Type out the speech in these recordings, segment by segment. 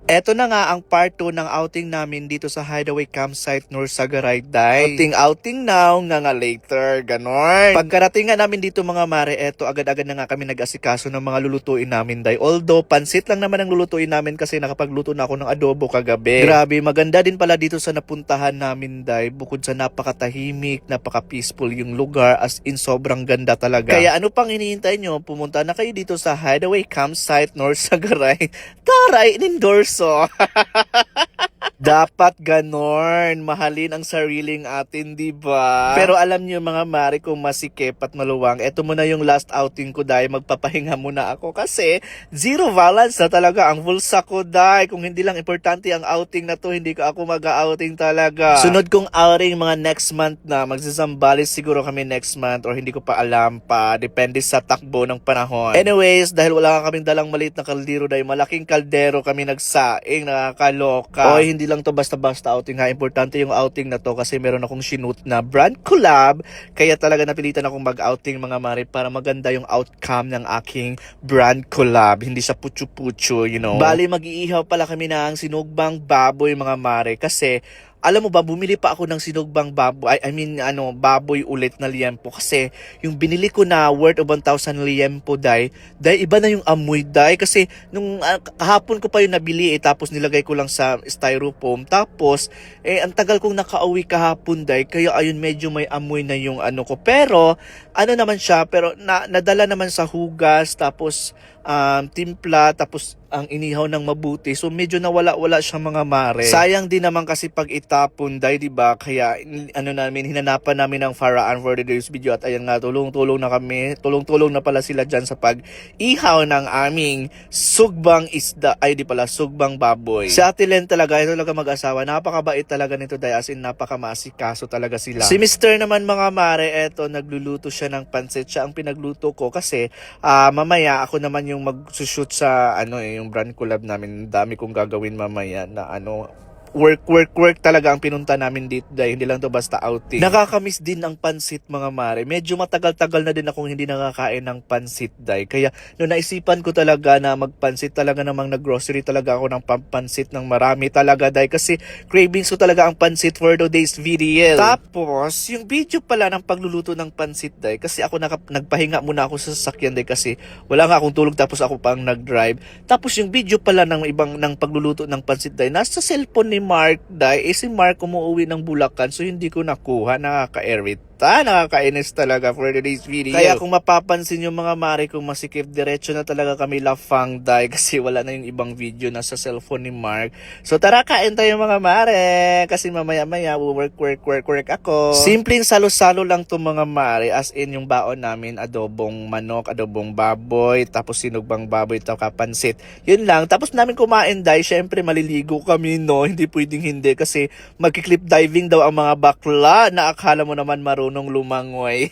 Eto na nga ang part 2 ng outing namin dito sa Hideaway Campsite Norsagaray, day. Outing now, nga later, ganon. Pagkarating nga namin dito mga mare, eto agad-agad na nga kami nag-asikaso ng mga lulutuin namin, day. Although, pansit lang naman ang lulutuin namin kasi nakapagluto na ako ng adobo kagabi. Grabe, maganda din pala dito sa napuntahan namin, day. Bukod sa napakatahimik, napaka-peaceful yung lugar, as in sobrang ganda talaga. Kaya ano pang hinihintay nyo, pumunta na kayo dito sa Hideaway Campsite Norsagaray. Taray, in-endorso. Dapat ganon, mahalin ang sariling atin, di ba? Pero alam niyo mga mare, kung masikip at maluwang, eto muna yung last outing ko, dahil magpapahinga muna ako kasi zero balance na talaga ang bulsa ko, dahil kung hindi lang importante ang outing na to, hindi ko ako mag-outing talaga. Sunod kong outing mga next month na, magsasambales siguro kami next month or hindi ko pa alam pa, depende sa takbo ng panahon. Anyways, dahil wala kaming dalang maliit na kaldero, dahil malaking kaldero kami nagsaing, nakakaloka. Oy, hindi lang to basta-basta outing ha. Importante yung outing na to kasi meron akong shoot na brand collab. Kaya talaga napilitan akong mag-outing mga mare para maganda yung outcome ng aking brand collab. Hindi siya putyo-putyo, you know. Bali, mag-iihaw pala kami ng sinugbang baboy mga mare kasi alam mo ba, bumili pa ako ng sinugbang baboy, baboy ulit na liempo kasi yung binili ko na worth of 1,000 liempo, dahil iba na yung amoy, kasi nung kahapon ko pa yung nabili tapos nilagay ko lang sa styrofoam, tapos ang tagal kong nakauwi kahapon, kaya ayun medyo may amoy na yung ano ko, pero ano naman siya, pero nadala naman sa hugas, tapos timpla, tapos ang inihaw ng mabuti. So medyo nawala-wala siya mga mare. Sayang din naman kasi pag itapon, di ba? Kaya hinanapan namin ng Faraan for today's video, at ayan nga, tulong-tulong na kami. Tulong-tulong na pala sila dyan sa pag-ihaw ng aming sugbang isda. Ay, di pala, sugbang baboy. Si Ate Len talaga, ito talaga mag-asawa. Napakabait talaga nito, as in napakamasikaso talaga sila. Si Mr. naman mga mare, eto, nagluluto siya ng pansit. Siya ang pinagluto ko kasi mamaya ako naman yung mag-shoot sa yung brand collab namin. Dami kong gagawin mamaya na work talaga ang pinunta namin dito, dahil hindi lang to basta outing. Nakakamiss din ang pansit mga mare. Medyo matagal-tagal na din akong hindi nakakain ng pansit, kaya noong naisipan ko talaga na magpansit, talaga namang nag-grocery talaga ako ng pansit ng marami talaga, kasi cravings ko talaga ang pansit for today's video. Tapos yung video pala ng pagluluto ng pansit, kasi ako nagpahinga muna ako sa sasakyan, kasi wala nga akong tulog, tapos ako pang nag-drive. Tapos yung video pala ng pagluluto ng pansit, nasa cellphone ni Mark, si Mark umuwi ng Bulacan, so hindi ko nakuha. Nakakainis talaga for today's video. Kaya kung mapapansin yung mga mare, kung masikip, diretso na talaga kami lafang, kasi wala na yung ibang video na sa cellphone ni Mark. So tara, kain tayo mga mare, kasi mamaya-maya work ako. Simpleng salo-salo lang to mga mare, as in yung baon namin, adobong manok, adobong baboy, tapos sinugbang baboy, pansit. Yun lang. Tapos namin kumain, syempre maliligo kami, no? Hindi pwedeng hindi, kasi magki-clip diving daw ang mga bakla na akala mo naman marunong lumangoy.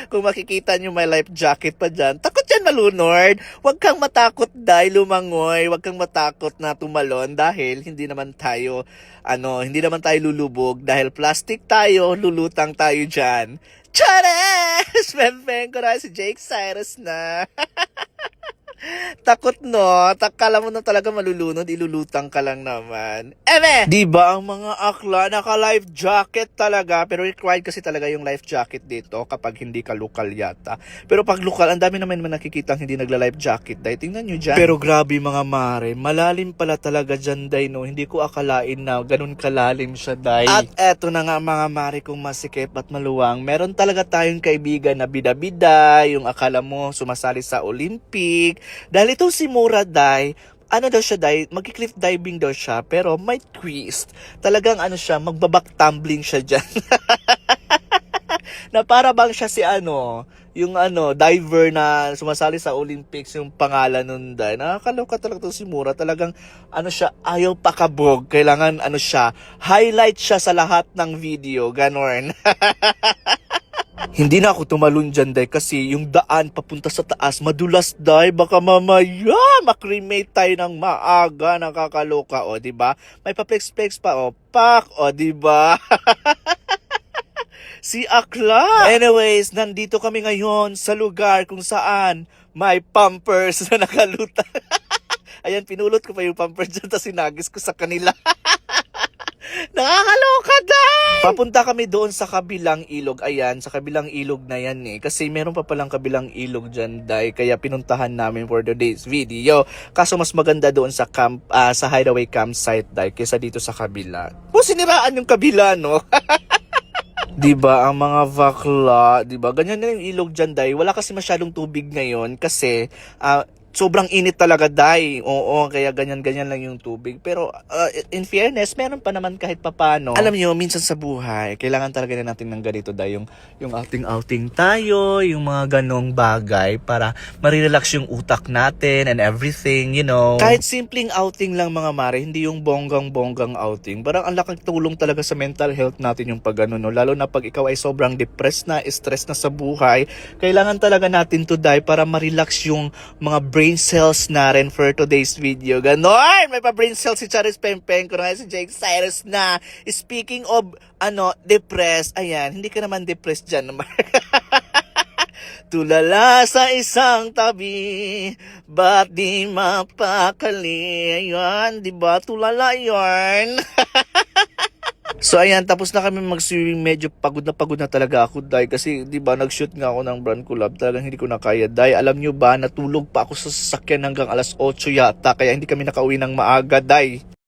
Kung makikita nyo may life jacket pa dyan, takot yan malunod. Huwag kang matakot, lumangoy. Huwag kang matakot na tumalon, dahil hindi naman tayo lulubog, dahil plastic tayo, lulutang tayo dyan. Chares! Bembeng ko na si Jake Cyrus na. Takot, no? Kala mo na talaga malulunod, ilulutang ka lang naman. Diba ang mga akla naka-life jacket talaga, pero required kasi talaga yung life jacket dito kapag hindi ka lokal yata. Pero pag lokal, ang dami naman nakikita hindi nagla-life jacket, tingnan nyo dyan. Pero grabe mga mare, malalim pala talaga dyan, no? Hindi ko akalain na ganun kalalim siya, At eto na nga mga mare, kung masikip at maluwang, meron talaga tayong kaibigan na bida-bida, yung akala mo sumasali sa Olympic. Dahil itong si Mura, daw siya, mag-cliff diving daw siya, pero may twist. Talagang magbaback tumbling siya dyan. Na para bang siya si yung diver na sumasali sa Olympics, yung pangalan nun, nakakaloka talaga itong si Mura. Talagang siya, ayaw pakabog. Kailangan highlight siya sa lahat ng video, ganon. Hindi na ako tumalon dyan, kasi yung daan papunta sa taas, madulas, baka mamaya makremate tayo ng maaga, nakakaloka, diba? May pa-flex-flex pa, pak, diba? Si Akla! Anyways, nandito kami ngayon sa lugar kung saan may pampers na nakalutang. Ayan, pinulot ko pa yung pampers dyan, tapos sinagis ko sa kanila. Nakakaloka, day! Papunta kami doon sa kabilang ilog. Ayan, sa kabilang ilog na yan eh. Kasi meron pa palang kabilang ilog dyan, day. Kaya pinuntahan namin for today's video. Kaso mas maganda doon sa sa Hideaway campsite, day, kaysa dito sa kabila. Siniraan yung kabila, no? Diba, ang mga bakla, diba? Ganyan na yung ilog dyan, day. Wala kasi masyadong tubig ngayon kasi sobrang init talaga, day. Oo, kaya ganyan-ganyan lang yung tubig. Pero in fairness, meron pa naman kahit papano. Alam niyo, minsan sa buhay, kailangan talaga na natin ng ganito, day. Yung outing-outing tayo, yung mga ganong bagay para marirelax yung utak natin and everything, you know. Kahit simpleng outing lang, mga mare, hindi yung bonggang-bonggang outing. Parang ang laking tulong talaga sa mental health natin yung pag no? Lalo na pag ikaw ay sobrang depressed na, stress na sa buhay, kailangan talaga natin to, day, para ma-relax yung mga brain cells na rin for today's video. Ganon! May pa-brain cells si Charis Pempeng ko na si Jake Cyrus na. Speaking of, depressed, ayan, hindi ka naman depressed dyan. Tulala sa isang tabi, ba't di mapakali? Ayan, diba? Tulala yarn. So ayan, tapos na kami mag-swimming. Medyo pagod na talaga ako, day, kasi 'di ba nag-shoot nga ako ng brand collab. Talagang hindi ko na kaya, day. Alam nyo ba, natulog pa ako sa sasakyan hanggang alas 8 yata, kaya hindi kami nakauwi ng maaga, day.